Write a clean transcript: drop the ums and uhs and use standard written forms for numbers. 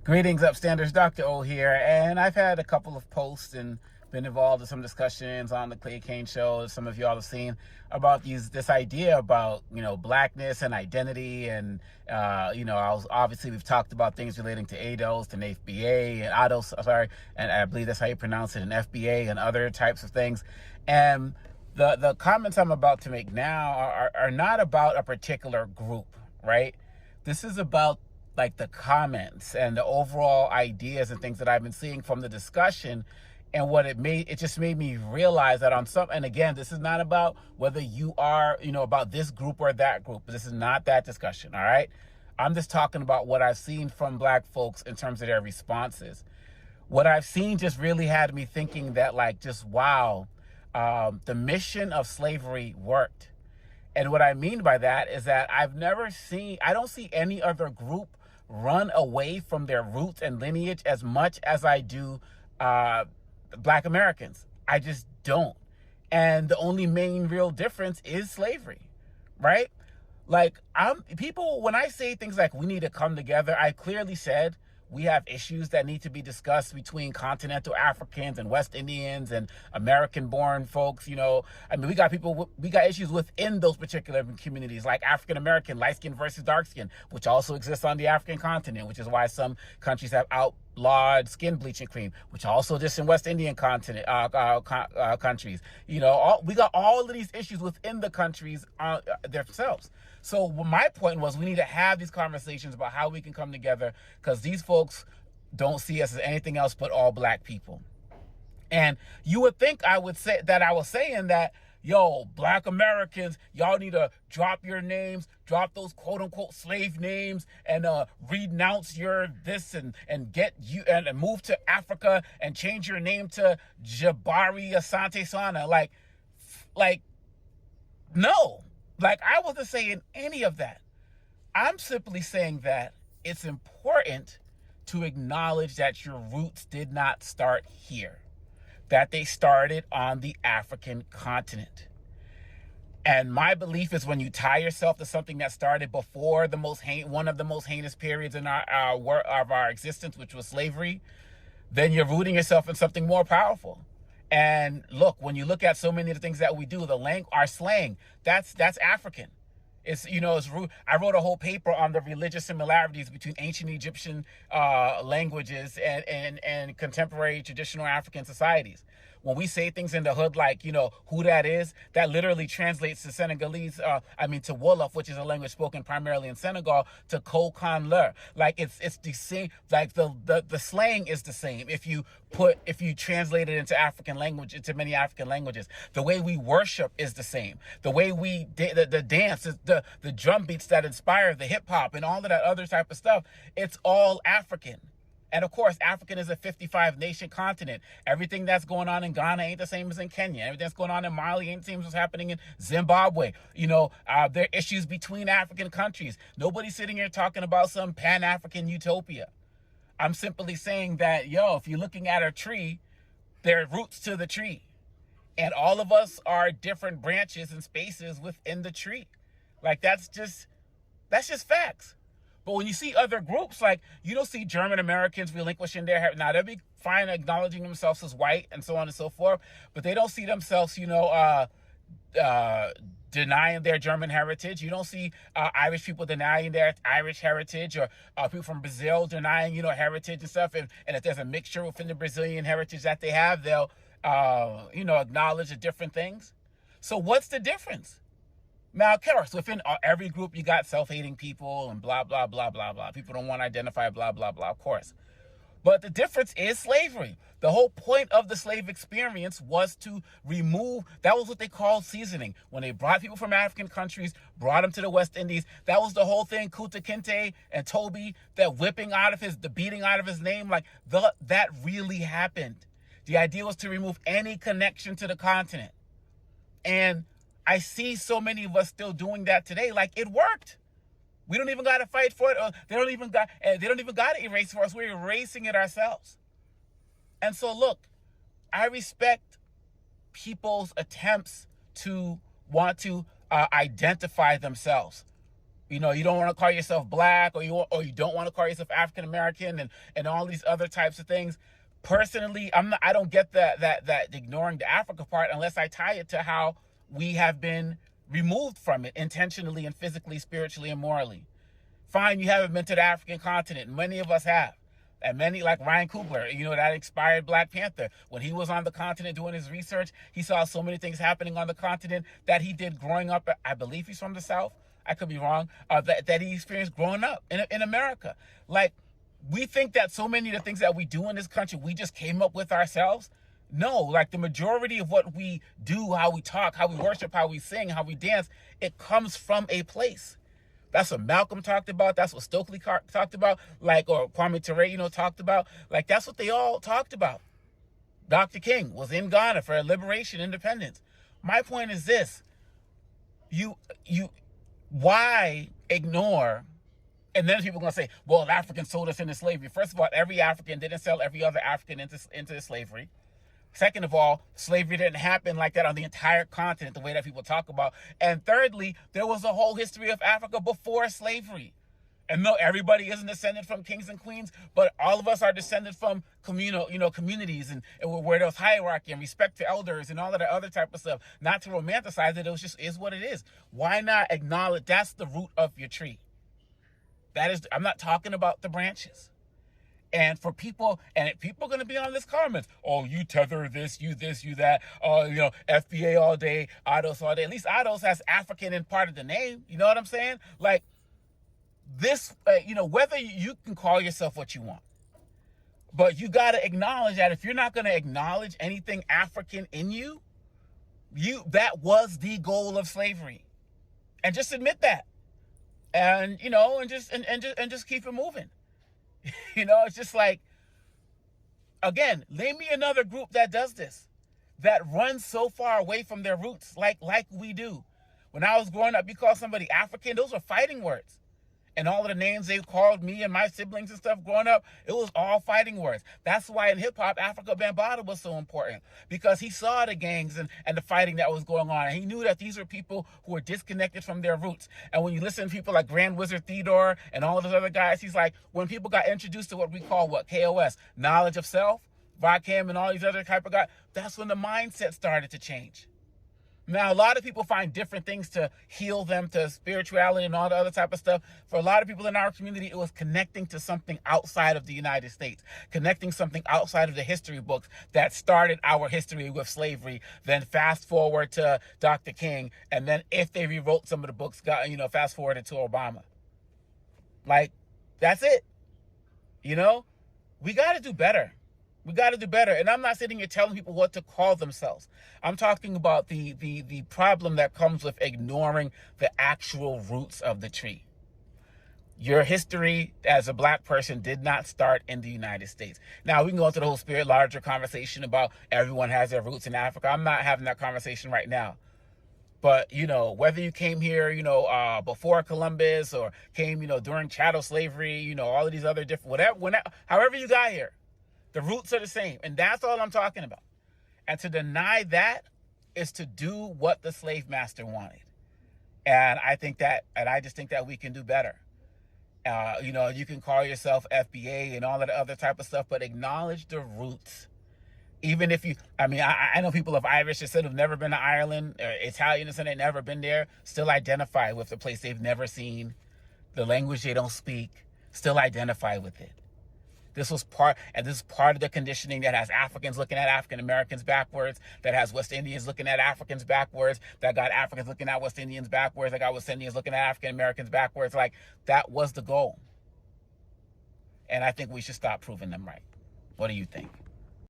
Greetings, upstanders. Dr. O here, and I've had a couple of posts and been involved in some discussions on the Clay Kane show. Some of y'all have seen about this idea about blackness and identity, and obviously we've talked about things relating to ADOS and FBA and ADOS, sorry, and I believe that's how you pronounce it, and FBA and other types of things. And the comments I'm about to make now are not about a particular group, right? This is about like the comments and the overall ideas and things that I've been seeing from the discussion, and what it just made me realize that and again, this is not about whether you are, about this group or that group. This is not that discussion, all right? I'm just talking about what I've seen from Black folks in terms of their responses. What I've seen just really had me thinking that, like, just wow, the mission of slavery worked. And what I mean by that is that I don't see any other group run away from their roots and lineage as much as I do Black Americans. I just don't. And the only main real difference is slavery, right? Like, when I say things like we need to come together, I clearly said we have issues that need to be discussed between continental Africans and West Indians and American-born folks. We got issues within those particular communities, like African American, light skin versus dark skin, which also exists on the African continent, which is why some countries have outlawed skin bleaching cream, which also exists in West Indian continent countries. We got all of these issues within the countries themselves. So my point was, we need to have these conversations about how we can come together, because these folks don't see us as anything else but all Black people. And you would think I was saying that, yo, Black Americans, y'all need to drop your names, drop those quote unquote slave names, and renounce your this and get you and move to Africa and change your name to Jabari Asante Sana. Like, no. Like, I wasn't saying any of that. I'm simply saying that it's important to acknowledge that your roots did not start here, that they started on the African continent. And my belief is, when you tie yourself to something that started before one of the most heinous periods in our existence, which was slavery, then you're rooting yourself in something more powerful. And look, when you look at so many of the things that we do, our slang, that's African. I wrote a whole paper on the religious similarities between ancient Egyptian languages and contemporary traditional African societies. When we say things in the hood like, who that is, that literally translates to Senegalese, to Wolof, which is a language spoken primarily in Senegal, to Ko Kan Le. Like, it's the same, like the slang is the same if you translate it into into many African languages. The way we worship is the same. The way the dance, the drum beats that inspire the hip hop and all of that other type of stuff, it's all African. And of course, African is a 55 nation continent. Everything that's going on in Ghana ain't the same as in Kenya. Everything that's going on in Mali ain't the same as what's happening in Zimbabwe. There are issues between African countries. Nobody's sitting here talking about some Pan-African utopia. I'm simply saying that, if you're looking at a tree, there are roots to the tree. And all of us are different branches and spaces within the tree. Like, that's just facts. But when you see other groups, like, you don't see German Americans relinquishing their heritage. Now, they'll be fine acknowledging themselves as white and so on and so forth, but they don't see themselves, denying their German heritage. You don't see Irish people denying their Irish heritage, or people from Brazil denying, heritage and stuff. And if there's a mixture within the Brazilian heritage that they have, they'll, acknowledge the different things. So what's the difference? Now, of course, within every group, you got self-hating people and blah, blah, blah, blah, blah. People don't want to identify, blah, blah, blah, of course. But the difference is slavery. The whole point of the slave experience was to that was what they called seasoning. When they brought people from African countries, brought them to the West Indies, that was the whole thing. Kunta Kinte and Toby, that the beating out of his name, that really happened. The idea was to remove any connection to the continent. And I see so many of us still doing that today. Like, it worked. We don't even got to fight for it. They don't even got to erase for us. We're erasing it ourselves. And so, look, I respect people's attempts to want to identify themselves. You know, you don't want to call yourself black, or you don't want to call yourself African American, and all these other types of things. Personally, I don't get that ignoring the Africa part unless I tie it to how we have been removed from it intentionally and physically, spiritually, and morally. Fine, you haven't been to the African continent. Many of us have. And many, like Ryan Coogler, you know, that expired Black Panther. When he was on the continent doing his research, he saw so many things happening on the continent that he did growing up. I believe he's from the South. I could be wrong. That he experienced growing up in America. Like, we think that so many of the things that we do in this country, we just came up with ourselves. No, like the majority of what we do, how we talk, how we worship, how we sing, how we dance, it comes from a place. That's what Malcolm talked about. That's what Stokely talked about. Like, or Kwame Ture, you know, talked about. Like, that's what they all talked about. Dr. King was in Ghana for liberation, independence. My point is this. Why ignore? And then people are going to say, well, Africans sold us into slavery. First of all, every African didn't sell every other African into slavery. Second of all, slavery didn't happen like that on the entire continent, the way that people talk about. And thirdly, there was a whole history of Africa before slavery. And no, everybody isn't descended from kings and queens, but all of us are descended from communities and where there was hierarchy and respect to elders and all of that other type of stuff. Not to romanticize it, it just is what it is. Why not acknowledge that's the root of your tree? That is, I'm not talking about the branches. And for people, people are going to be on this comments. Oh, you tether this, you that. FBA all day, Ados all day. At least Ados has African in part of the name. You know what I'm saying? Like this, whether you can call yourself what you want, but you got to acknowledge that if you're not going to acknowledge anything African in you, that was the goal of slavery, and just admit that, and just keep it moving. It's just like, again, name me another group that does this, that runs so far away from their roots like we do. When I was growing up, you call somebody African, those were fighting words. And all of the names they called me and my siblings and stuff growing up, it was all fighting words. That's why in hip-hop, Africa Bambaataa was so important, because he saw the gangs and the fighting that was going on. And he knew that these were people who were disconnected from their roots. And when you listen to people like Grand Wizard Theodore and all of those other guys, he's like, when people got introduced to what we call KOS, knowledge of self, Rakim and all these other type of guys, that's when the mindset started to change. Now, a lot of people find different things to heal them, to spirituality and all the other type of stuff. For a lot of people in our community, it was connecting to something outside of the United States, connecting something outside of the history books that started our history with slavery, then fast forward to Dr. King, and then if they rewrote some of the books, fast forwarded to Obama. Like, that's it. We got to do better. We got to do better. And I'm not sitting here telling people what to call themselves. I'm talking about the problem that comes with ignoring the actual roots of the tree. Your history as a Black person did not start in the United States. Now, we can go into the whole larger conversation about everyone has their roots in Africa. I'm not having that conversation right now. But, whether you came here, before Columbus, or came, during chattel slavery, all of these other different, however you got here, the roots are the same. And that's all I'm talking about. And to deny that is to do what the slave master wanted. And I just think that we can do better. You can call yourself FBA and all of the other type of stuff, but acknowledge the roots. Even if I know people of Irish descent who've never been to Ireland, or Italian descent, they've never been there, still identify with the place they've never seen, the language they don't speak, still identify with it. This is part of the conditioning that has Africans looking at African Americans backwards, that has West Indians looking at Africans backwards, that got Africans looking at West Indians backwards, that got West Indians looking at African Americans backwards. Like, that was the goal. And I think we should stop proving them right. What do you think?